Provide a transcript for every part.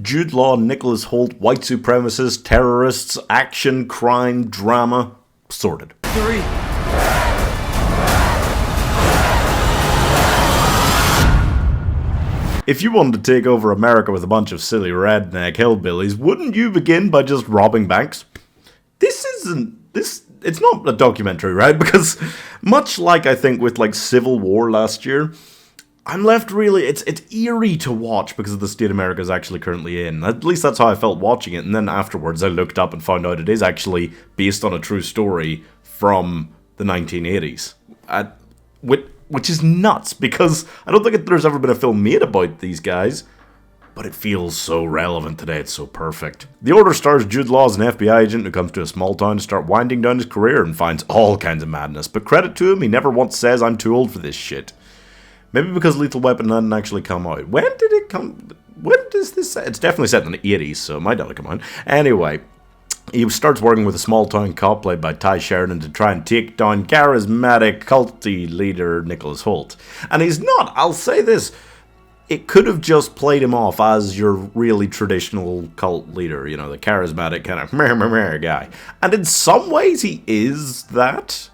Jude Law, Nicholas Hoult, white supremacists, terrorists, action, crime, drama, sorted. 3. If you wanted to take over America with a bunch of silly redneck hillbillies, wouldn't you begin by just robbing banks? It's not a documentary, right? Because much like I think with like Civil War last year, I'm left really, it's eerie to watch because of the state America is actually currently in. At least that's how I felt watching it, and then afterwards I looked up and found out it is actually based on a true story from the 1980s. Which is nuts, because I don't think there's ever been a film made about these guys, but it feels so relevant today, it's so perfect. The Order stars Jude Law as an FBI agent who comes to a small town to start winding down his career and finds all kinds of madness, but credit to him, he never once says, "I'm too old for this shit." Maybe because Lethal Weapon hadn't actually come out. When did it come? When does this set? It's definitely set in the 80s, so it might not have come out. Anyway, he starts working with a small-town cop played by Ty Sheridan to try and take down charismatic, culty leader Nicholas Hoult. And he's not, I'll say this, it could have just played him off as your really traditional cult leader, you know, the charismatic kind of meh guy. And in some ways he is that.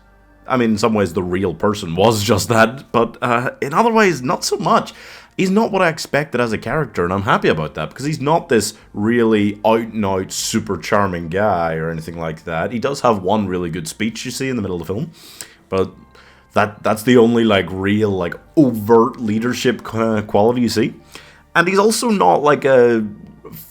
I mean, in some ways the real person was just that, but in other ways, not so much. He's not what I expected as a character, and I'm happy about that, because he's not this really out-and-out, super charming guy or anything like that. He does have one really good speech, you see, in the middle of the film, but that's the only, like, real, like, overt leadership quality you see. And he's also not, like, a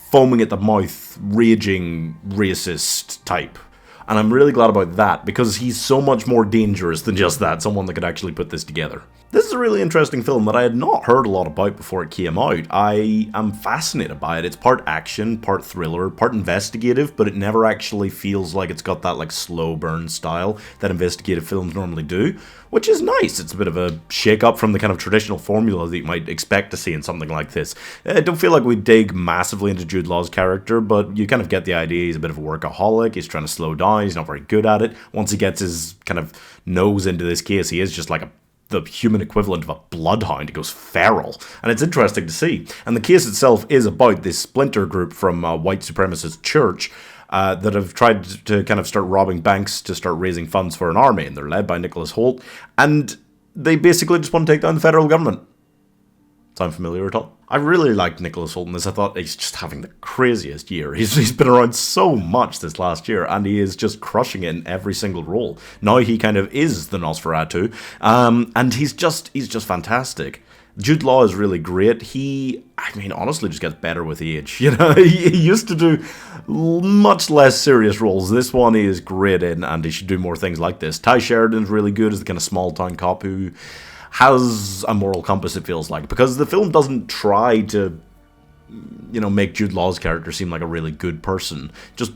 foaming at the mouth, raging, racist type. And I'm really glad about that, because he's so much more dangerous than just that, someone that could actually put this together. This is a really interesting film that I had not heard a lot about before it came out. I am fascinated by it. It's part action, part thriller, part investigative, but it never actually feels like it's got that like slow burn style that investigative films normally do, which is nice. It's a bit of a shake-up from the kind of traditional formula that you might expect to see in something like this. I don't feel like we dig massively into Jude Law's character, but you kind of get the idea he's a bit of a workaholic, he's trying to slow down, he's not very good at it. Once he gets his kind of nose into this case, he is just like the human equivalent of a bloodhound. He goes feral, and it's interesting to see. And the case itself is about this splinter group from a white supremacist church that have tried to kind of start robbing banks to start raising funds for an army, and they're led by Nicholas Hoult, and they basically just want to take down the federal government. Sound familiar at all? I really liked Nicholas Hoult in this. I thought he's just having the craziest year. He's been around so much this last year, and he is just crushing it in every single role. Now he kind of is the Nosferatu, and he's just fantastic. Jude Law is really great. He, I mean, honestly just gets better with age. You know, he used to do much less serious roles. This one he is great in, and he should do more things like this. Ty Sheridan's really good as the kind of small-town cop who has a moral compass, it feels like, because the film doesn't try to, you know, make Jude Law's character seem like a really good person, just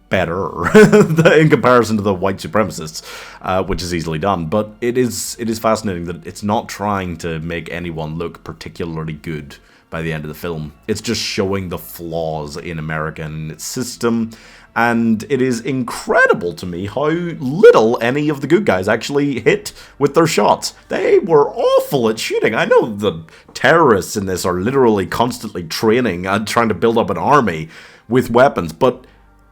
better in comparison to the white supremacists, which is easily done. But it is fascinating that it's not trying to make anyone look particularly good by the end of the film. It's just showing the flaws in America and its system, and it is incredible to me how little any of the good guys actually hit with their shots. They were awful at shooting. I know the terrorists in this are literally constantly training and trying to build up an army with weapons, but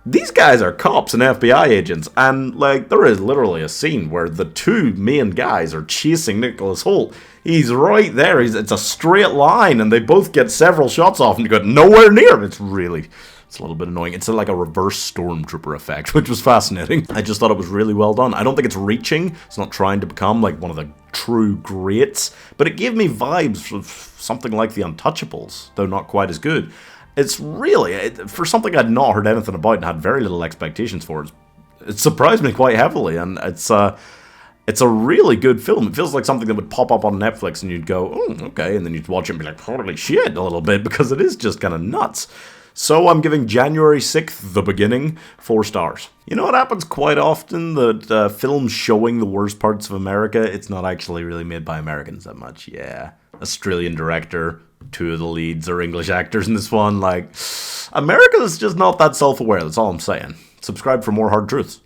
these guys are cops and FBI agents, and like there is literally a scene where the two main guys are chasing Nicholas Hoult. He's right there. It's a straight line, and they both get several shots off, and you got nowhere near him. It's a little bit annoying. It's like a reverse stormtrooper effect, which was fascinating. I just thought it was really well done. I don't think it's reaching. It's not trying to become like one of the true greats, but it gave me vibes of something like The Untouchables, though not quite as good. It's really, for something I'd not heard anything about and had very little expectations for, it surprised me quite heavily, and it's a really good film. It feels like something that would pop up on Netflix and you'd go, oh, okay, and then you'd watch it and be like, holy shit, a little bit, because it is just kind of nuts. So I'm giving January 6th, The Beginning, 4 stars. You know what happens quite often, that films showing the worst parts of America, it's not actually really made by Americans that much, yeah. Australian director, 2 of the leads are English actors in this one, like, America's just not that self-aware, that's all I'm saying. Subscribe for more hard truths.